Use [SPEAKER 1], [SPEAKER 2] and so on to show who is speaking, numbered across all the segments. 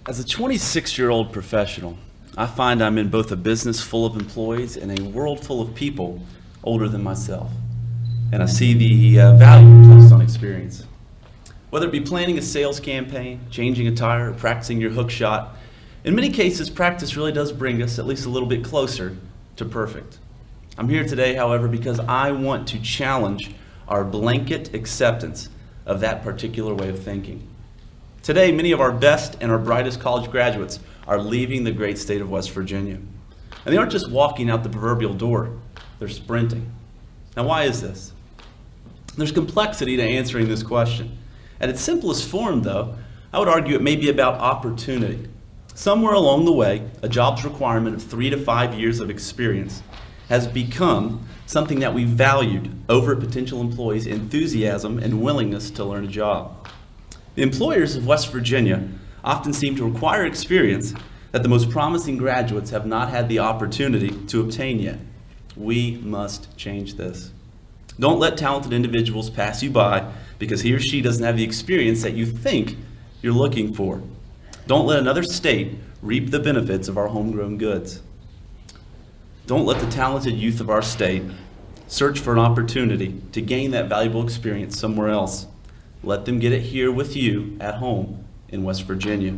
[SPEAKER 1] As a 26-year-old professional, I find I'm in both a business full of employees and a world full of people older than myself. And I see the value placed on experience. Whether it be planning a sales campaign, changing a tire, or practicing your hook shot, in many cases, practice really does bring us at least a little bit closer to perfect. I'm here today, however, because I want to challenge our blanket acceptance of that particular way of thinking. Today, many of our best and our brightest college graduates are leaving the great state of West Virginia. And they aren't just walking out the proverbial door, they're sprinting. Now, why is this? There's complexity to answering this question. At its simplest form, though, I would argue it may be about opportunity. Somewhere along the way, a job's requirement of 3 to 5 years of experience has become something that we valued over potential employees' enthusiasm and willingness to learn a job. The employers of West Virginia often seem to require experience that the most promising graduates have not had the opportunity to obtain yet. We must change this. Don't let talented individuals pass you by because he or she doesn't have the experience that you think you're looking for. Don't let another state reap the benefits of our homegrown goods. Don't let the talented youth of our state search for an opportunity to gain that valuable experience somewhere else. Let them get it here with you at home in West Virginia.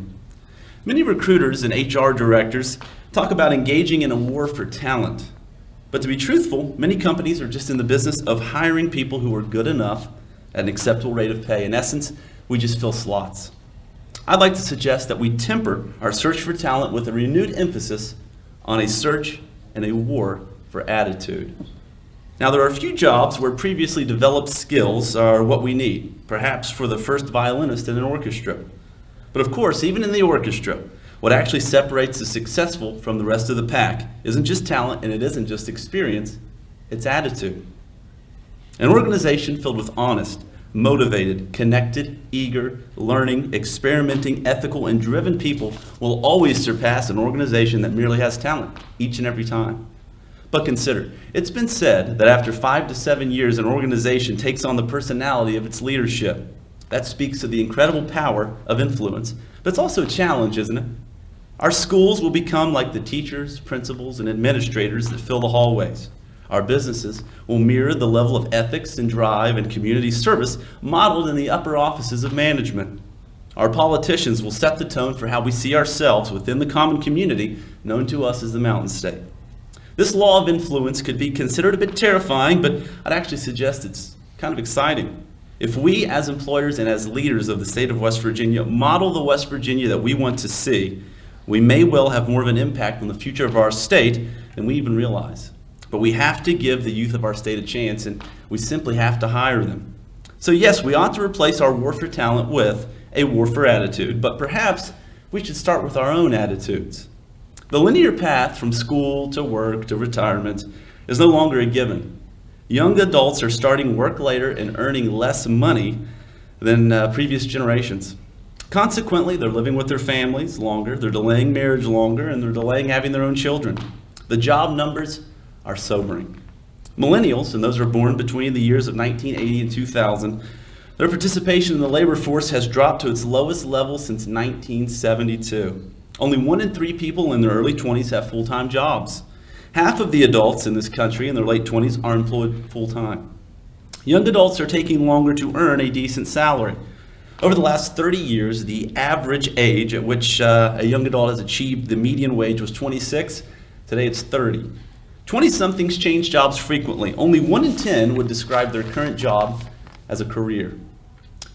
[SPEAKER 1] Many recruiters and HR directors talk about engaging in a war for talent. But to be truthful, many companies are just in the business of hiring people who are good enough at an acceptable rate of pay. In essence, we just fill slots. I'd like to suggest that we temper our search for talent with a renewed emphasis on a search and a war for attitude. Now, there are a few jobs where previously developed skills are what we need, perhaps for the first violinist in an orchestra. But of course, even in the orchestra, what actually separates the successful from the rest of the pack isn't just talent and it isn't just experience, it's attitude. An organization filled with honest, motivated, connected, eager, learning, experimenting, ethical, and driven people will always surpass an organization that merely has talent each and every time. But consider, it's been said that after 5 to 7 years, an organization takes on the personality of its leadership. That speaks to the incredible power of influence. But it's also a challenge, isn't it? Our schools will become like the teachers, principals, and administrators that fill the hallways. Our businesses will mirror the level of ethics and drive and community service modeled in the upper offices of management. Our politicians will set the tone for how we see ourselves within the common community known to us as the Mountain State. This law of influence could be considered a bit terrifying, but I'd actually suggest it's kind of exciting. If we as employers and as leaders of the state of West Virginia model the West Virginia that we want to see, we may well have more of an impact on the future of our state than we even realize. But we have to give the youth of our state a chance, and we simply have to hire them. So yes, we ought to replace our war for talent with a war for attitude, but perhaps we should start with our own attitudes. The linear path from school to work to retirement is no longer a given. Young adults are starting work later and earning less money than previous generations. Consequently, they're living with their families longer, they're delaying marriage longer, and they're delaying having their own children. The job numbers are sobering. Millennials, and those who are born between the years of 1980 and 2000, their participation in the labor force has dropped to its lowest level since 1972. Only 1 in 3 people in their early 20s have full-time jobs. Half of the adults in this country in their late 20s are employed full-time. Young adults are taking longer to earn a decent salary. Over the last 30 years, the average age at which a young adult has achieved the median wage was 26. Today it's 30. 20-somethings change jobs frequently. Only 1 in 10 would describe their current job as a career.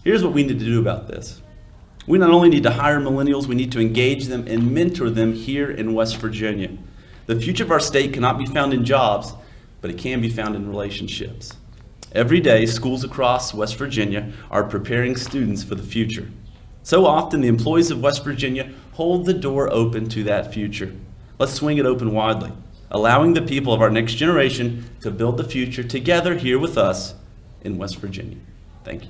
[SPEAKER 1] Here's what we need to do about this. We not only need to hire millennials, we need to engage them and mentor them here in West Virginia. The future of our state cannot be found in jobs, but it can be found in relationships. Every day, schools across West Virginia are preparing students for the future. So often, the employees of West Virginia hold the door open to that future. Let's swing it open widely, allowing the people of our next generation to build the future together here with us in West Virginia. Thank you.